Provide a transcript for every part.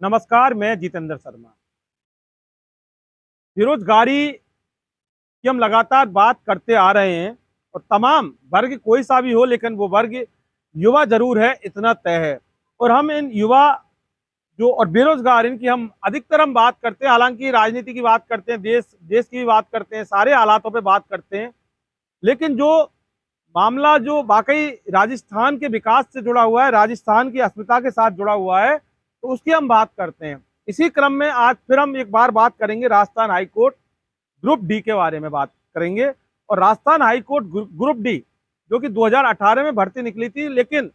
नमस्कार, मैं जितेंद्र शर्मा। बेरोजगारी की हम लगातार बात करते आ रहे हैं और तमाम वर्ग कोई सा भी हो, लेकिन वो वर्ग युवा जरूर है, इतना तय है। और हम इन युवा जो और बेरोजगार इनकी हम अधिकतर हम बात करते हैं, हालांकि राजनीति की बात करते हैं, देश देश की भी बात करते हैं, सारे हालातों पे बात करते हैं। लेकिन जो मामला जो वाकई राजस्थान के विकास से जुड़ा हुआ है, राजस्थान की अस्मिता के साथ जुड़ा हुआ है, तो उसकी हम बात करते हैं। इसी क्रम में आज फिर हम एक बार बात करेंगे राजस्थान हाईकोर्ट ग्रुप डी के बारे में बात करेंगे। और राजस्थान हाईकोर्ट ग्रुप डी जो कि 2018 में भर्ती निकली थी, लेकिन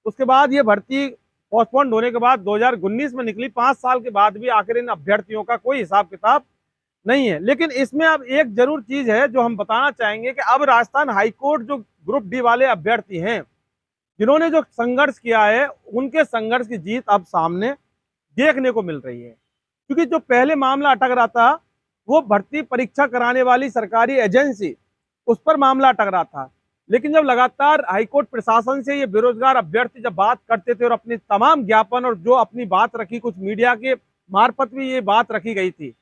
उसके बाद ये भर्ती पोस्टपोन्ड होने के बाद 2019 में निकली। 5 साल के बाद भी आखिर इन अभ्यर्थियों का कोई हिसाब किताब नहीं है। लेकिन इसमें अब एक जरूर चीज है जो हम बताना चाहेंगे कि अब राजस्थान हाईकोर्ट जो ग्रुप डी वाले अभ्यर्थी हैं, जिन्होंने जो संघर्ष किया है, उनके संघर्ष की जीत अब सामने देखने को मिल रही है। क्योंकि जो पहले मामला अटक रहा था, वो भर्ती परीक्षा कराने वाली सरकारी एजेंसी, उस पर मामला अटक रहा था। लेकिन जब लगातार हाईकोर्ट प्रशासन से ये बेरोजगार अभ्यर्थी जब बात करते थे और अपनी तमाम ज्ञापन और जो अपनी बात रखी, कुछ मीडिया के मार्फत भी ये बात रखी गई थी,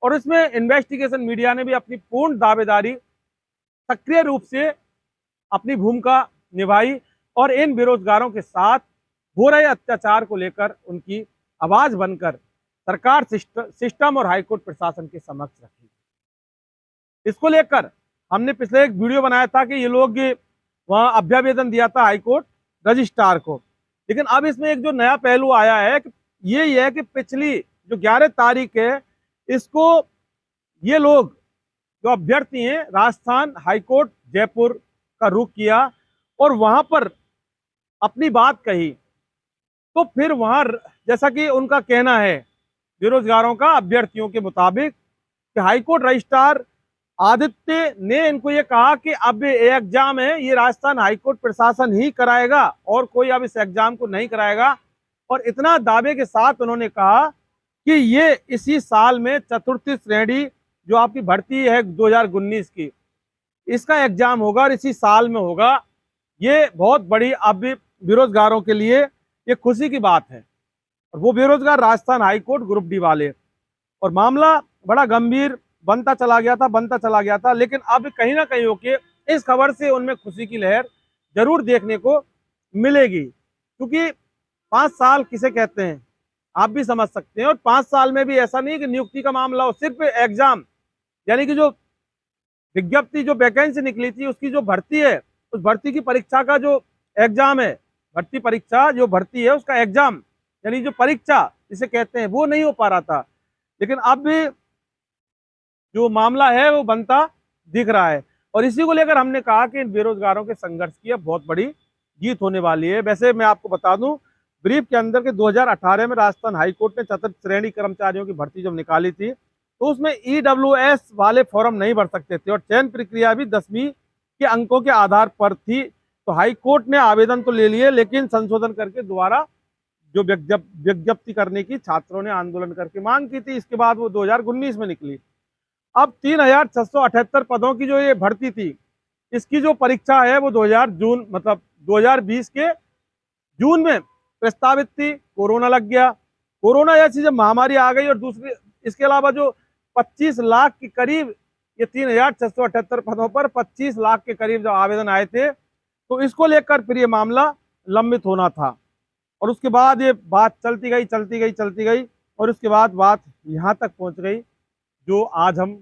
और इसमें इन्वेस्टिगेशन मीडिया ने भी अपनी पूर्ण दावेदारी सक्रिय रूप से अपनी भूमिका निभाई और इन बेरोजगारों के साथ हो रहे अत्याचार को लेकर उनकी आवाज बनकर सरकार सिस्टम और हाईकोर्ट प्रशासन के समक्ष रखी। इसको लेकर हमने पिछले एक वीडियो बनाया था कि ये लोग वहां अभ्यावेदन दिया था हाईकोर्ट रजिस्ट्रार को। लेकिन अब इसमें एक जो नया पहलू आया है कि ये है कि पिछली जो 11 तारीख है, इसको ये लोग जो अभ्यर्थी हैं राजस्थान हाईकोर्ट जयपुर का रुख किया और वहां पर अपनी बात कही। तो फिर वहां जैसा कि उनका कहना है बेरोजगारों का, अभ्यर्थियों के मुताबिक, कि हाईकोर्ट रजिस्ट्रार आदित्य ने इनको ये कहा कि अब ये एग्जाम है, ये राजस्थान हाईकोर्ट प्रशासन ही कराएगा और कोई अब इस एग्जाम को नहीं कराएगा। और इतना दावे के साथ उन्होंने कहा कि ये इसी साल में चतुर्थी श्रेणी जो आपकी भर्ती है 2019 की, इसका एग्जाम होगा और इसी साल में होगा। ये बहुत बड़ी अब बेरोजगारों के लिए ये खुशी की बात है। और वो बेरोजगार राजस्थान हाईकोर्ट ग्रुप डी वाले, और मामला बड़ा गंभीर बनता चला गया था। लेकिन अब कहीं ना कहीं होके इस खबर से उनमें खुशी की लहर जरूर देखने को मिलेगी। क्योंकि 5 साल किसे कहते हैं आप भी समझ सकते हैं। और 5 साल में भी ऐसा नहीं कि नियुक्ति का मामला हो, सिर्फ एग्जाम, यानी कि जो विज्ञप्ति जो वैकेंसी निकली थी उसकी जो भर्ती है, उस भर्ती की परीक्षा का जो एग्जाम है, भर्ती परीक्षा जो भर्ती है उसका एग्जाम, यानी जो परीक्षा जिसे कहते हैं, वो नहीं हो पा रहा था। लेकिन अब भी जो मामला है वो बनता दिख रहा है। और इसी को लेकर हमने कहा कि इन बेरोजगारों के संघर्ष की अब बहुत बड़ी जीत होने वाली है। वैसे मैं आपको बता दूं ब्रीफ के अंदर के 2018 में राजस्थान हाईकोर्ट ने चतुर्थ श्रेणी कर्मचारियों की भर्ती जब निकाली थी, तो उसमें EWS वाले फॉर्म नहीं भर सकते थे और चयन प्रक्रिया भी 10वीं के अंकों के आधार पर थी। तो हाईकोर्ट ने आवेदन तो ले लिए, लेकिन संशोधन करके दोबारा जो विज्ञप्ति करने की छात्रों ने आंदोलन करके मांग की थी, इसके बाद वो 2019 में निकली। अब 3678 पदों की जो ये भर्ती थी, इसकी जो परीक्षा है वो 2020 के जून में प्रस्तावित थी। कोरोना लग गया, कोरोना जैसी जब महामारी आ गई, और दूसरी इसके अलावा जो 25 लाख के करीब, ये 3678 पदों पर 25 लाख के करीब जब आवेदन आए थे, तो इसको लेकर फिर ये मामला लंबित होना था। और उसके बाद ये बात चलती गई और उसके बाद बात यहाँ तक पहुँच गई जो आज हम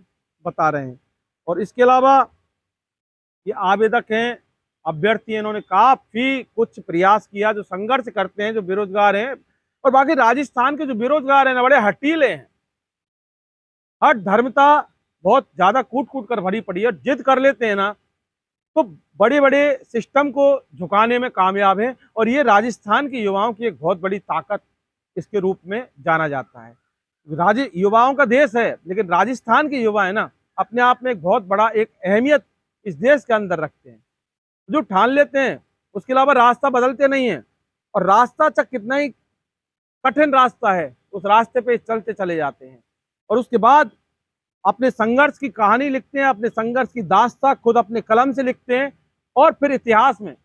बता रहे हैं। और इसके अलावा ये आवेदक हैं, अभ्यर्थी हैं, इन्होंने काफी कुछ प्रयास किया, जो संघर्ष करते हैं, जो बेरोजगार हैं। और बाकी राजस्थान के जो बेरोजगार हैं ना, बड़े हटीले हैं, हट धर्मता बहुत ज्यादा कूट कर भरी पड़ी है। जिद कर लेते हैं ना तो बड़े बड़े सिस्टम को झुकाने में कामयाब है। और ये राजस्थान के युवाओं की एक बहुत बड़ी ताकत इसके रूप में जाना जाता है। युवाओं का देश है, लेकिन राजस्थान के युवा है ना, अपने आप में एक बहुत बड़ा एक अहमियत इस देश के अंदर रखते हैं। जो ठान लेते हैं, उसके अलावा रास्ता बदलते नहीं है। और रास्ता चाहे कितना ही कठिन रास्ता है, उस रास्ते पे चलते चले जाते हैं। और उसके बाद अपने संघर्ष की कहानी लिखते हैं, अपने संघर्ष की दास्ता खुद अपने कलम से लिखते हैं, और फिर इतिहास में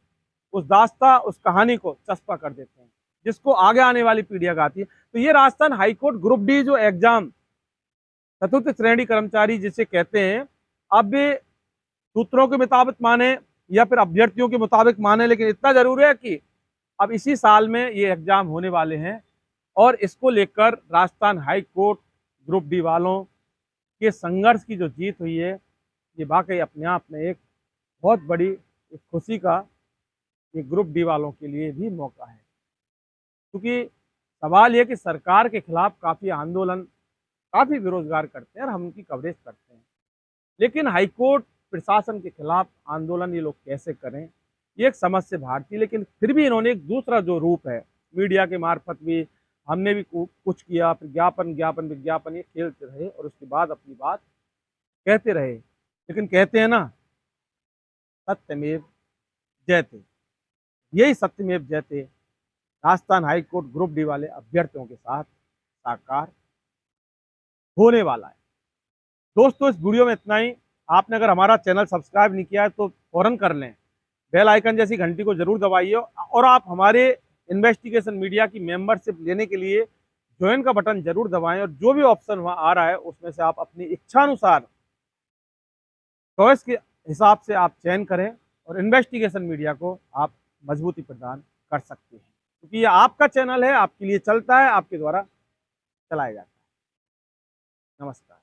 उस दास्ता, उस कहानी को चस्पा कर देते हैं। जिसको आगे आने वाली पीढ़ियां गाती है। तो ये राजस्थान हाईकोर्ट ग्रुप डी जो एग्जाम चतुर्थ श्रेणी कर्मचारी जिसे कहते हैं, अब सूत्रों के मुताबिक माने या फिर अभ्यर्थियों के मुताबिक माने, लेकिन इतना जरूर है कि अब इसी साल में ये एग्जाम होने वाले हैं और इसको लेकर Rajasthan high court group D वालों के संघर्ष की जो जीत हुई है, ये वाकई अपने आप में एक बहुत बड़ी एक खुशी का ये ग्रुप डी वालों के लिए भी मौका है। क्योंकि सवाल ये कि सरकार के खिलाफ काफ़ी आंदोलन, काफ़ी बेरोजगार करते हैं और हम उनकी कवरेज करते हैं, लेकिन हाईकोर्ट प्रशासन के खिलाफ आंदोलन ये लोग कैसे करें, ये एक समझ से बाहर थी। लेकिन फिर भी इन्होंने एक दूसरा जो रूप है, मीडिया के मार्फत भी हमने भी कुछ किया, फिर ज्ञापन ज्ञापन विज्ञापन ये खेलते रहे और उसके बाद अपनी बात कहते रहे। लेकिन कहते हैं ना, सत्यमेव जयते, यही सत्यमेव जयते राजस्थान हाईकोर्ट ग्रुप डी वाले अभ्यर्थियों के साथ साकार होने वाला है। दोस्तों, इस वीडियो में इतना ही। आपने अगर हमारा चैनल सब्सक्राइब नहीं किया है तो फौरन कर लें, बेल आइकन जैसी घंटी को जरूर दबाइए और आप हमारे इन्वेस्टिगेशन मीडिया की मेंबरशिप लेने के लिए ज्वाइन का बटन जरूर दबाएं और जो भी ऑप्शन वहां आ रहा है उसमें से आप अपनी इच्छानुसार चॉइस के हिसाब से आप चयन करें और इन्वेस्टिगेशन मीडिया को आप मजबूती प्रदान कर सकते हैं, क्योंकि ये आपका चैनल है, आपके लिए चलता है, आपके द्वारा चलाया जाता है। नमस्कार।